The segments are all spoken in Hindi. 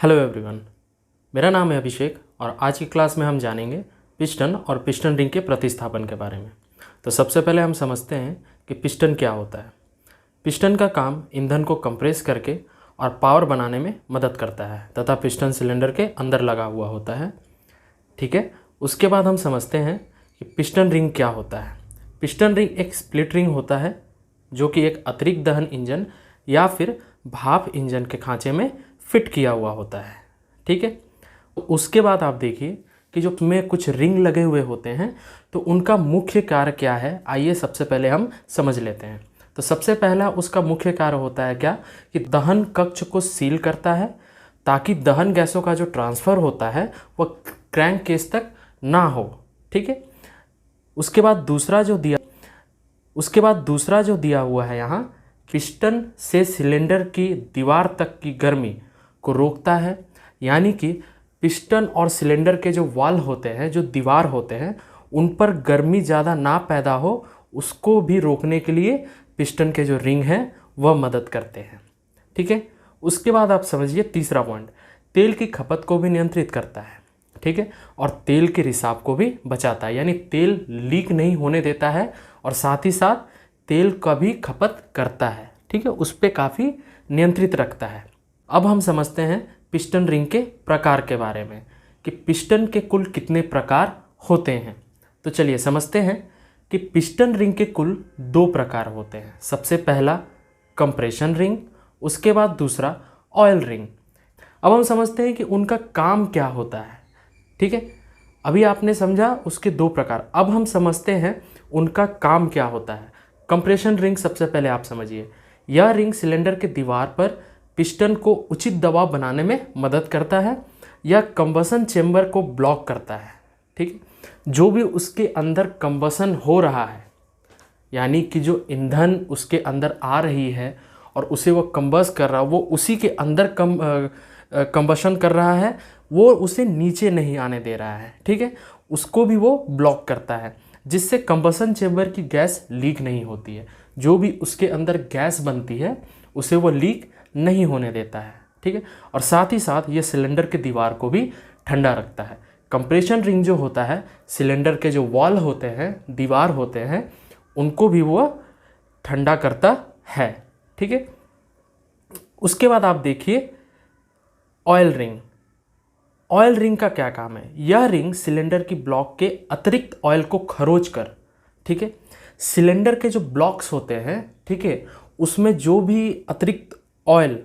हेलो एवरीवन, मेरा नाम है अभिषेक और आज की क्लास में हम जानेंगे पिस्टन और पिस्टन रिंग के प्रतिस्थापन के बारे में। तो सबसे पहले हम समझते हैं कि पिस्टन क्या होता है। पिस्टन का काम ईंधन को कंप्रेस करके और पावर बनाने में मदद करता है तथा पिस्टन सिलेंडर के अंदर लगा हुआ होता है। ठीक है, उसके बाद हम समझते हैं कि पिस्टन रिंग क्या होता है। पिस्टन रिंग एक स्प्लिट रिंग होता है जो कि एक अतिरिक्त दहन इंजन या फिर भाप इंजन के खांचे में फिट किया हुआ होता है। ठीक है, उसके बाद आप देखिए कि जो उसमें कुछ रिंग लगे हुए होते हैं तो उनका मुख्य कार्य क्या है, आइए सबसे पहले हम समझ लेते हैं। तो सबसे पहला उसका मुख्य कार्य होता है क्या कि दहन कक्ष को सील करता है ताकि दहन गैसों का जो ट्रांसफ़र होता है वह क्रैंक केस तक ना हो। ठीक है, उसके बाद दूसरा जो दिया हुआ है यहाँ, पिस्टन से सिलेंडर की दीवार तक की गर्मी को रोकता है, यानी कि पिस्टन और सिलेंडर के जो वाल होते हैं, जो दीवार होते हैं, उन पर गर्मी ज़्यादा ना पैदा हो उसको भी रोकने के लिए पिस्टन के जो रिंग हैं वह मदद करते हैं। ठीक है, उसके बाद आप समझिए तीसरा पॉइंट, तेल की खपत को भी नियंत्रित करता है। ठीक है, और तेल के रिसाव को भी बचाता है, यानी तेल लीक नहीं होने देता है और साथ ही साथ तेल का भी खपत करता है। ठीक है, उस पर काफ़ी नियंत्रित रखता है। अब हम समझते हैं पिस्टन रिंग के प्रकार के बारे में कि पिस्टन के कुल कितने प्रकार होते हैं। तो चलिए समझते हैं कि पिस्टन रिंग के कुल 2 प्रकार होते हैं। सबसे पहला कंप्रेशन रिंग, उसके बाद दूसरा ऑयल रिंग। अब हम समझते हैं कि उनका काम क्या होता है। ठीक है, अभी आपने समझा उसके 2 प्रकार, अब हम समझते हैं उनका काम क्या होता है। कंप्रेशन रिंग सबसे पहले आप समझिए, यह रिंग सिलेंडर के दीवार पर पिस्टन को उचित दबाव बनाने में मदद करता है या कंबसन चेंबर को ब्लॉक करता है। ठीक है, जो भी उसके अंदर कंबसन हो रहा है, यानी कि जो ईंधन उसके अंदर आ रही है और उसे वो कंबस कर रहा है, वो उसी के अंदर कंबसन कर रहा है, वो उसे नीचे नहीं आने दे रहा है। ठीक है, उसको भी वो ब्लॉक करता है, जिससे कंबसन चेंबर की गैस लीक नहीं होती है। जो भी उसके अंदर गैस बनती है उसे वो लीक नहीं होने देता है। ठीक है, और साथ ही साथ ये सिलेंडर के दीवार को भी ठंडा रखता है। कंप्रेशन रिंग जो होता है, सिलेंडर के जो वॉल होते हैं, दीवार होते हैं, उनको भी वो ठंडा करता है। ठीक है, उसके बाद आप देखिए ऑयल रिंग। ऑयल रिंग का क्या काम है, यह रिंग सिलेंडर की ब्लॉक के अतिरिक्त ऑयल को खरोच कर, ठीक है, सिलेंडर के जो ब्लॉक्स होते हैं, ठीक है, उसमें जो भी अतिरिक्त ऑयल,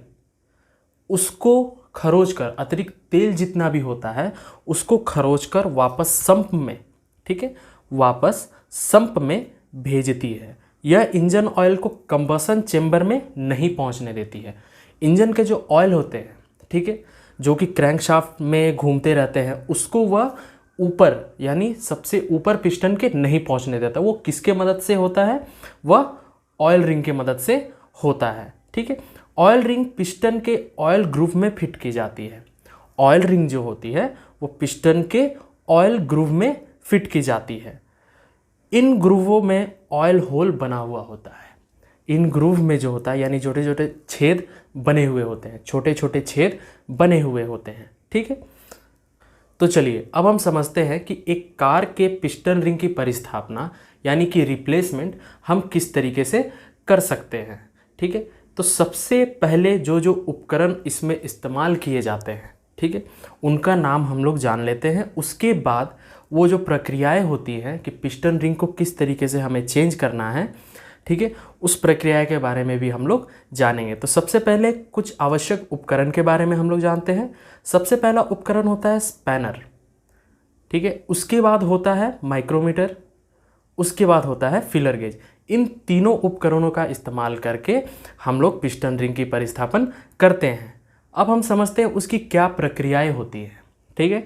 उसको खरोच कर, अतिरिक्त तेल जितना भी होता है उसको खरोच कर वापस संप में, ठीक है, वापस संप में भेजती है। यह इंजन ऑयल को कंबसन चेंबर में नहीं पहुंचने देती है। इंजन के जो ऑयल होते हैं, ठीक है, जो कि क्रैंकशाफ्ट में घूमते रहते हैं, उसको वह ऊपर, यानी सबसे ऊपर पिस्टन के नहीं पहुंचने देता। वो किसके मदद से होता है, वह ऑयल रिंग के मदद से होता है। ठीक है, ऑयल रिंग पिस्टन के ऑयल ग्रूव में फिट की जाती है। ऑयल रिंग जो होती है वो पिस्टन के ऑयल ग्रूव में फिट की जाती है। इन ग्रूवों में ऑयल होल बना हुआ होता है। इन ग्रूव में जो होता है, यानी छोटे छोटे छेद बने हुए होते हैं, छोटे छोटे छेद बने हुए होते हैं। ठीक है, तो चलिए अब हम समझते हैं कि एक कार के पिस्टन रिंग की परिस्थापना यानी कि रिप्लेसमेंट हम किस तरीके से कर सकते हैं। ठीक है, तो सबसे पहले जो जो उपकरण इसमें इस्तेमाल किए जाते हैं, ठीक है, उनका नाम हम लोग जान लेते हैं। उसके बाद वो जो प्रक्रियाएं होती हैं कि पिस्टन रिंग को किस तरीके से हमें चेंज करना है, ठीक है, उस प्रक्रिया के बारे में भी हम लोग जानेंगे। तो सबसे पहले कुछ आवश्यक उपकरण के बारे में हम लोग जानते हैं। सबसे पहला उपकरण होता है स्पैनर, ठीक है, उसके बाद होता है माइक्रोमीटर, उसके बाद होता है फीलर गेज। इन तीनों उपकरणों का इस्तेमाल करके हम लोग पिस्टन रिंग की परिस्थापन करते हैं। अब हम समझते हैं उसकी क्या प्रक्रियाएं होती हैं। ठीक है,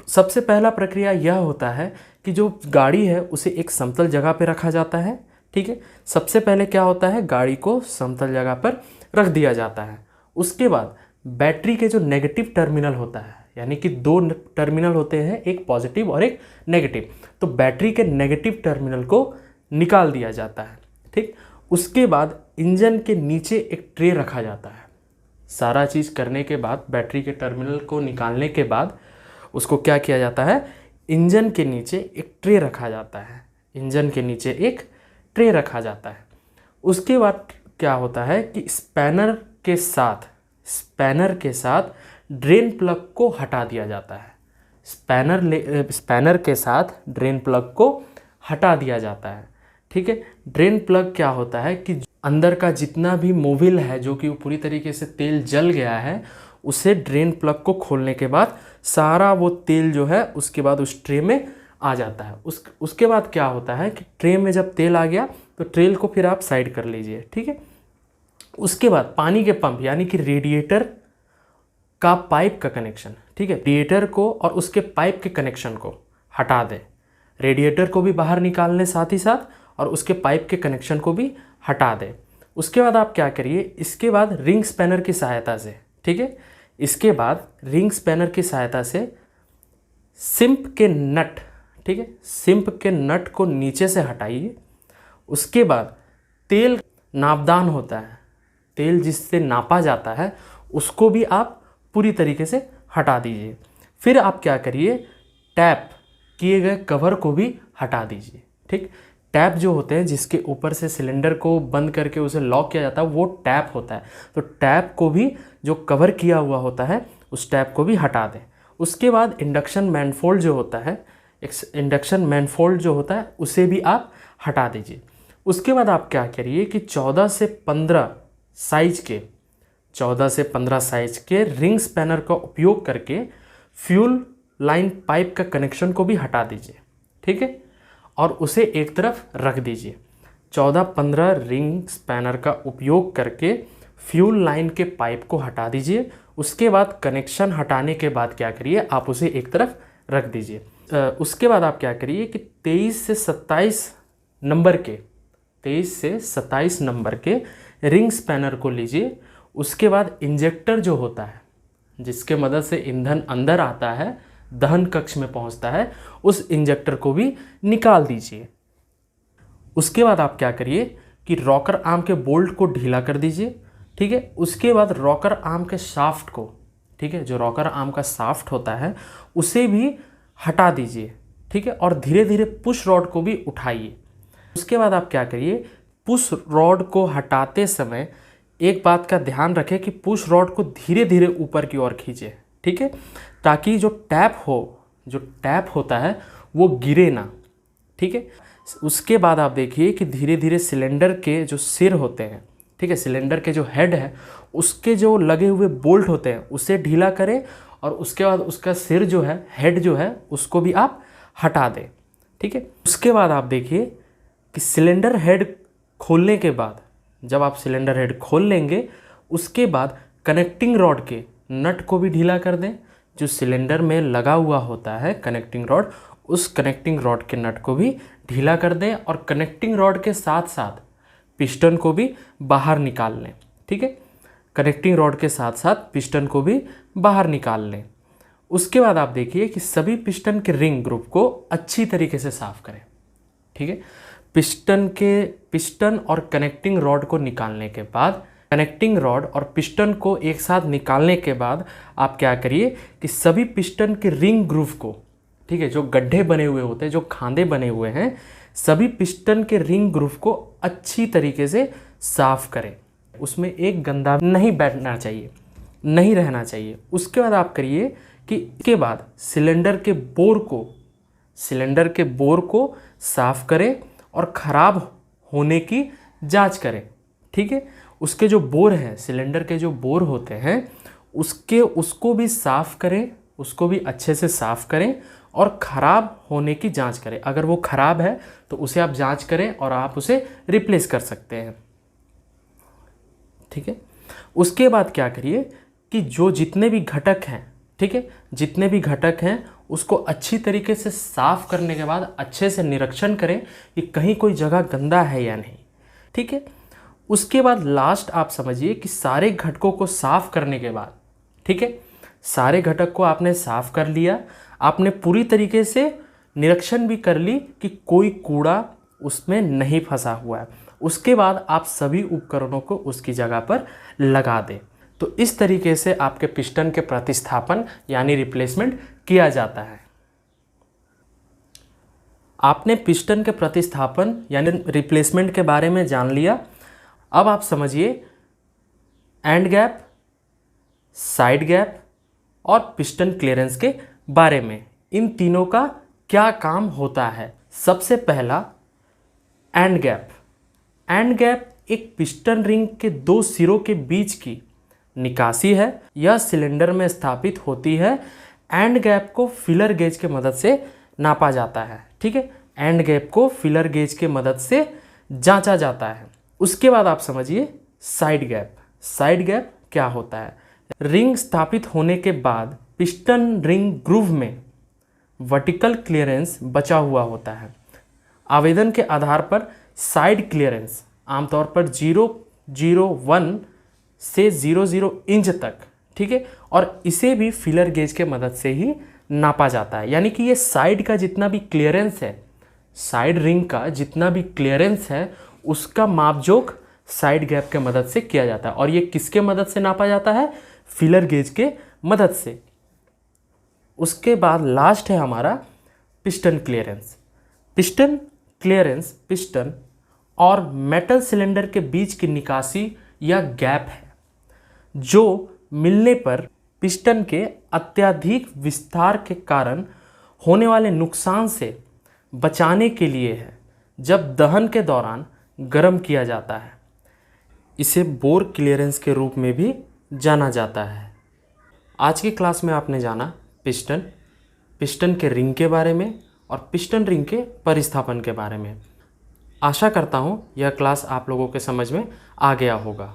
सबसे पहला प्रक्रिया यह होता है कि जो गाड़ी है उसे एक समतल जगह पर रखा जाता है। ठीक है, सबसे पहले क्या होता है, गाड़ी को समतल जगह पर रख दिया जाता है। उसके बाद बैटरी के जो नेगेटिव टर्मिनल होता है, यानी कि 2 टर्मिनल होते हैं, एक पॉजिटिव और एक नेगेटिव, तो बैटरी के नेगेटिव टर्मिनल को निकाल दिया जाता है। ठीक, उसके बाद इंजन के नीचे एक ट्रे रखा जाता है। सारा चीज़ करने के बाद, बैटरी के टर्मिनल को निकालने के बाद उसको क्या किया जाता है, इंजन के नीचे एक ट्रे रखा जाता है। इंजन के नीचे एक ट्रे रखा जाता है। उसके बाद क्या होता है कि स्पैनर के साथ ड्रेन प्लग को हटा दिया जाता है। स्पैनर के साथ ड्रेन प्लग को हटा दिया जाता है। ठीक है। ड्रेन प्लग क्या होता है कि अंदर का जितना भी मोबिल है जो कि पूरी तरीके से तेल जल गया है, उसे ड्रेन प्लग को खोलने के बाद सारा वो तेल जो है उसके बाद उस ट्रे में आ जाता है। उसके बाद क्या होता है कि ट्रे में जब तेल आ गया तो ट्रेल को फिर आप साइड कर लीजिए। ठीक है। उसके बाद पानी के पंप यानी कि रेडिएटर का पाइप का कनेक्शन, ठीक है, रेडिएटर को और उसके पाइप के कनेक्शन को हटा दें। रेडिएटर को भी बाहर निकाल लें साथ ही साथ, और उसके पाइप के कनेक्शन को भी हटा दें। उसके बाद आप क्या करिए, इसके बाद रिंग स्पैनर की सहायता से, ठीक है, इसके बाद रिंग स्पैनर की सहायता से सिंप के नट, ठीक है, सिंप के नट को नीचे से हटाइए। उसके बाद तेल नापदान होता है, तेल जिससे नापा जाता है, उसको भी आप पूरी तरीके से हटा दीजिए। फिर आप क्या करिए, टैप किए गए कवर को भी हटा दीजिए। ठीक, टैप जो होते हैं जिसके ऊपर से सिलेंडर को बंद करके उसे लॉक किया जाता है, वो टैप होता है। तो टैप को भी, जो कवर किया हुआ होता है, उस टैप को भी हटा दें। उसके बाद इंडक्शन मैनफोल्ड जो होता है, इंडक्शन मैनफोल्ड जो होता है, उसे भी आप हटा दीजिए। उसके बाद आप क्या करिए कि 14 से 15 साइज के रिंग स्पैनर का उपयोग करके फ्यूल लाइन पाइप का कनेक्शन को भी हटा दीजिए। ठीक है, और उसे एक तरफ रख दीजिए। 14-15 रिंग स्पैनर का उपयोग करके फ्यूल लाइन के पाइप को हटा दीजिए। उसके बाद कनेक्शन हटाने के बाद क्या करिए, आप उसे एक तरफ रख दीजिए। उसके बाद आप क्या करिए कि 23 से 27 नंबर के रिंग स्पैनर को लीजिए। उसके बाद इंजेक्टर जो होता है, जिसके मदद से ईंधन अंदर आता है, दहन कक्ष में पहुंचता है, उस इंजेक्टर को भी निकाल दीजिए। उसके बाद आप क्या करिए कि रॉकर आर्म के बोल्ट को ढीला कर दीजिए। ठीक है, उसके बाद रॉकर आर्म के शाफ्ट को, ठीक है, जो रॉकर आर्म का शाफ्ट होता है, उसे भी हटा दीजिए। ठीक है, और धीरे धीरे पुश रॉड को भी उठाइए। उसके बाद आप क्या करिए, पुश रॉड को हटाते समय एक बात का ध्यान रखें कि पुश रॉड को धीरे धीरे ऊपर की ओर खींचे। ठीक है, ताकि जो टैप होता है वो गिरे ना। ठीक है, उसके बाद आप देखिए कि धीरे धीरे सिलेंडर के जो सिर होते हैं, ठीक है, सिलेंडर के जो हेड है, उसके जो लगे हुए बोल्ट होते हैं उसे ढीला करें, और उसके बाद उसका सिर जो है, हेड जो है, उसको भी आप हटा दें। ठीक है, उसके बाद आप देखिए कि सिलेंडर हेड खोलने के बाद, जब आप सिलेंडर हेड खोल लेंगे, उसके बाद कनेक्टिंग रॉड के नट को भी ढीला कर दें। जो सिलेंडर में लगा हुआ होता है कनेक्टिंग रॉड, उस कनेक्टिंग रॉड के नट को भी ढीला कर दें, और कनेक्टिंग रॉड के साथ साथ पिस्टन को भी बाहर निकाल लें। ठीक है, कनेक्टिंग रॉड के साथ साथ पिस्टन को भी बाहर निकाल लें। उसके बाद आप देखिए कि सभी पिस्टन के रिंग ग्रुप को अच्छी तरीके से साफ करें। ठीक है, पिस्टन और कनेक्टिंग रॉड को निकालने के बाद, कनेक्टिंग रॉड और पिस्टन को एक साथ निकालने के बाद आप क्या करिए कि सभी पिस्टन के रिंग ग्रूव को, ठीक है, जो गड्ढे बने हुए होते हैं, जो खांदे बने हुए हैं, सभी पिस्टन के रिंग ग्रूव को अच्छी तरीके से साफ करें। उसमें एक गंदा नहीं बैठना चाहिए, नहीं रहना चाहिए। उसके बाद आप करिए कि इसके बाद सिलेंडर के बोर को साफ करें और ख़राब होने की जांच करें। ठीक है, उसके जो बोर हैं, सिलेंडर के जो बोर होते हैं, उसको भी साफ़ करें, उसको भी अच्छे से साफ़ करें और ख़राब होने की जांच करें। अगर वो ख़राब है तो उसे आप जांच करें और आप उसे रिप्लेस कर सकते हैं। ठीक है, उसके बाद क्या करिए कि जितने भी घटक हैं, ठीक है, जितने भी घटक हैं उसको अच्छी तरीके से साफ़ करने के बाद अच्छे से निरीक्षण करें कि कहीं कोई जगह गंदा है या नहीं। ठीक है, उसके बाद लास्ट आप समझिए कि सारे घटकों को साफ़ करने के बाद, ठीक है, सारे घटक को आपने साफ़ कर लिया, आपने पूरी तरीके से निरीक्षण भी कर ली कि कोई कूड़ा उसमें नहीं फंसा हुआ है। उसके बाद आप सभी उपकरणों को उसकी जगह पर लगा दें। तो इस तरीके से आपके पिस्टन के प्रतिस्थापन यानी रिप्लेसमेंट किया जाता है। आपने पिस्टन के प्रतिस्थापन यानी रिप्लेसमेंट के बारे में जान लिया। अब आप समझिए एंड गैप, साइड गैप और पिस्टन क्लियरेंस के बारे में। इन तीनों का क्या काम होता है। सबसे पहला एंड गैप। एंड गैप एक पिस्टन रिंग के दो सिरों के बीच की निकासी है। यह सिलेंडर में स्थापित होती है। एंड गैप को फीलर गेज के मदद से नापा जाता है। ठीक है, एंड गैप को फीलर गेज के मदद से जांचा जाता है। उसके बाद आप समझिए साइड गैप। साइड गैप क्या होता है। रिंग स्थापित होने के बाद पिस्टन रिंग ग्रूव में वर्टिकल क्लियरेंस बचा हुआ होता है। आवेदन के आधार पर साइड क्लियरेंस आमतौर पर 0.01 से 0.0 इंच तक, ठीक है, और इसे भी फीलर गेज के मदद से ही नापा जाता है। यानी कि ये साइड का जितना भी क्लियरेंस है, साइड रिंग का जितना भी क्लियरेंस है, उसका मापजोख साइड गैप के मदद से किया जाता है। और ये किसके मदद से नापा जाता है? फीलर गेज के मदद से। उसके बाद लास्ट है हमारा piston clearance. Piston clearance piston और मेटल सिलेंडर के बीच की निकासी या गैप है जो मिलने पर पिस्टन के अत्यधिक विस्तार के कारण होने वाले नुकसान से बचाने के लिए है, जब दहन के दौरान गर्म किया जाता है। इसे बोर क्लियरेंस के रूप में भी जाना जाता है। आज की क्लास में आपने जाना पिस्टन, पिस्टन के रिंग के बारे में और पिस्टन रिंग के परिस्थापन के बारे में। आशा करता हूँ यह क्लास आप लोगों के समझ में आ गया होगा।